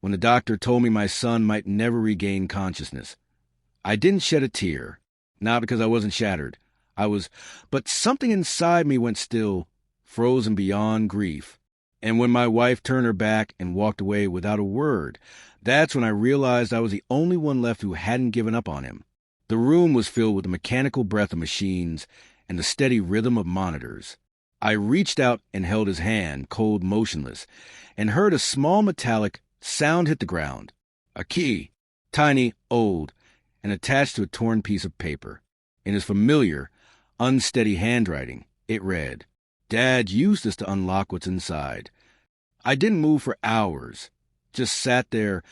when the doctor told me my son might never regain consciousness. I didn't shed a tear, not because I wasn't shattered. But something inside me went still, frozen beyond grief. And when my wife turned her back and walked away without a word, that's when I realized I was the only one left who hadn't given up on him. The room was filled with the mechanical breath of machines and the steady rhythm of monitors. I reached out and held his hand, cold, motionless, and heard a small metallic sound hit the ground. A key, tiny, old, and attached to a torn piece of paper. In his familiar, unsteady handwriting, it read, "Dad used this to unlock what's inside." I didn't move for hours, just sat there,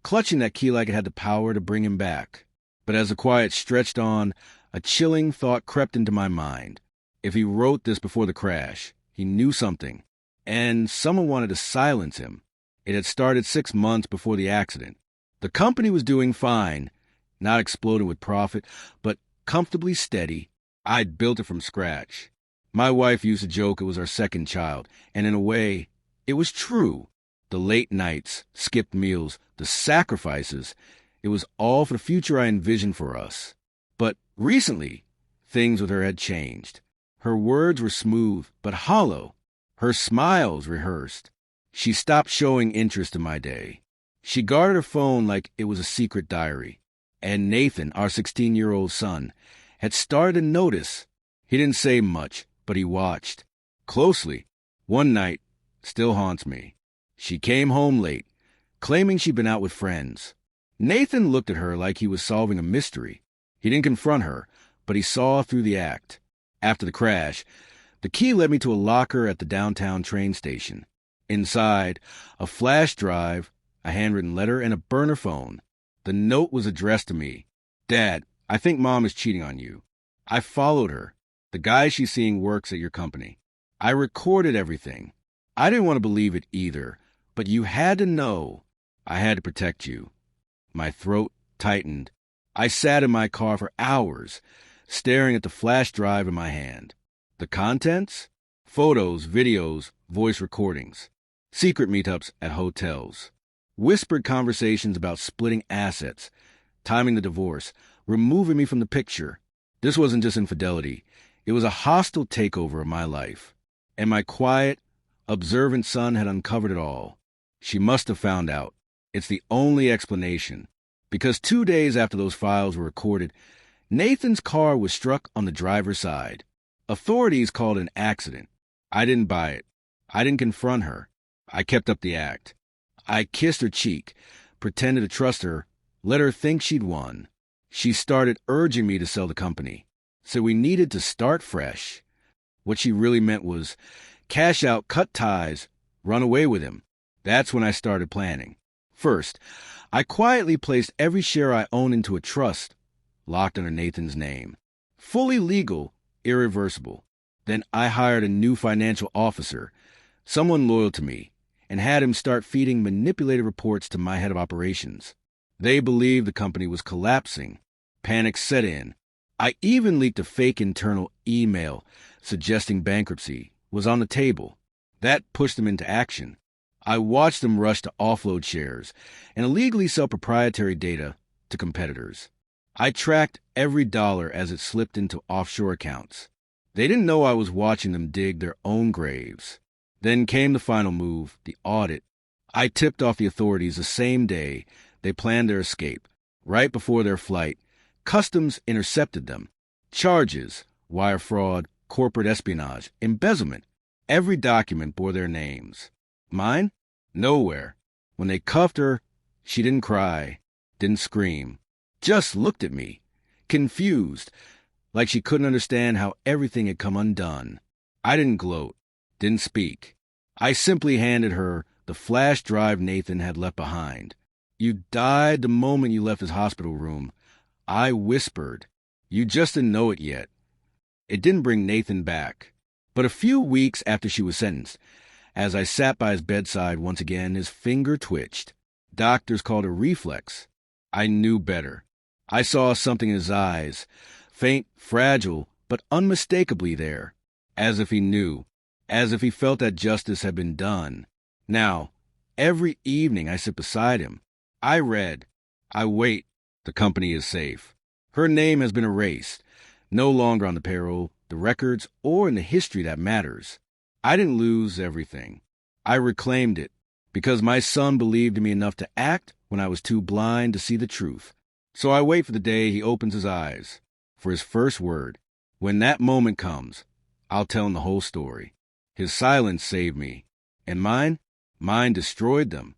clutching that key like it had the power to bring him back. But as the quiet stretched on, a chilling thought crept into my mind. If he wrote this before the crash, he knew something, and someone wanted to silence him. It had started 6 months before the accident. The company was doing fine, not exploding with profit, but comfortably steady. I'd built it from scratch. My wife used to joke it was our second child, and in a way, it was true. The late nights, skipped meals, the sacrifices, it was all for the future I envisioned for us. But recently, things with her had changed. Her words were smooth, but hollow. Her smiles rehearsed. She stopped showing interest in my day. She guarded her phone like it was a secret diary. And Nathan, our 16-year-old son, had started to notice. He didn't say much, but he watched. Closely. One night, still haunts me. She came home late, claiming she'd been out with friends. Nathan looked at her like he was solving a mystery. He didn't confront her, but he saw through the act. After the crash, the key led me to a locker at the downtown train station. Inside, a flash drive, a handwritten letter, and a burner phone. The note was addressed to me. "Dad, I think Mom is cheating on you. I followed her. The guy she's seeing works at your company. I recorded everything. I didn't want to believe it either, but you had to know. I had to protect you." My throat tightened. I sat in my car for hours, staring at the flash drive in my hand. The contents? Photos, videos, voice recordings. Secret meetups at hotels. Whispered conversations about splitting assets, timing the divorce, removing me from the picture. This wasn't just infidelity. It was a hostile takeover of my life. And my quiet, observant son had uncovered it all. She must have found out. It's the only explanation. Because 2 days after those files were recorded, Nathan's car was struck on the driver's side. Authorities called it an accident. I didn't buy it. I didn't confront her. I kept up the act. I kissed her cheek, pretended to trust her, let her think she'd won. She started urging me to sell the company. So we needed to start fresh. What she really meant was cash out, cut ties, run away with him. That's when I started planning. First, I quietly placed every share I owned into a trust, locked under Nathan's name. Fully legal, irreversible. Then I hired a new financial officer, someone loyal to me, and had him start feeding manipulated reports to my head of operations. They believed the company was collapsing. Panic set in. I even leaked a fake internal email suggesting bankruptcy was on the table. That pushed them into action. I watched them rush to offload shares and illegally sell proprietary data to competitors. I tracked every dollar as it slipped into offshore accounts. They didn't know I was watching them dig their own graves. Then came the final move, the audit. I tipped off the authorities the same day they planned their escape. Right before their flight, Customs intercepted them. Charges, wire fraud, corporate espionage, embezzlement. Every document bore their names. Mine? Nowhere. When they cuffed her, she didn't cry, didn't scream, just looked at me, confused, like she couldn't understand how everything had come undone. I didn't gloat, didn't speak. I simply handed her the flash drive Nathan had left behind. "You died the moment you left his hospital room." I whispered. "You just didn't know it yet." It didn't bring Nathan back. But a few weeks after she was sentenced, as I sat by his bedside once again, his finger twitched. Doctors called it reflex. I knew better. I saw something in his eyes, faint, fragile, but unmistakably there, as if he knew, as if he felt that justice had been done. Now, Every evening I sit beside him. I read. I wait. The company is safe. Her name has been erased. No longer on the payroll, the records, or in the history that matters. I didn't lose everything. I reclaimed it because my son believed in me enough to act when I was too blind to see the truth. So I wait for the day he opens his eyes, for his first word. When that moment comes, I'll tell him the whole story. His silence saved me. And mine destroyed them.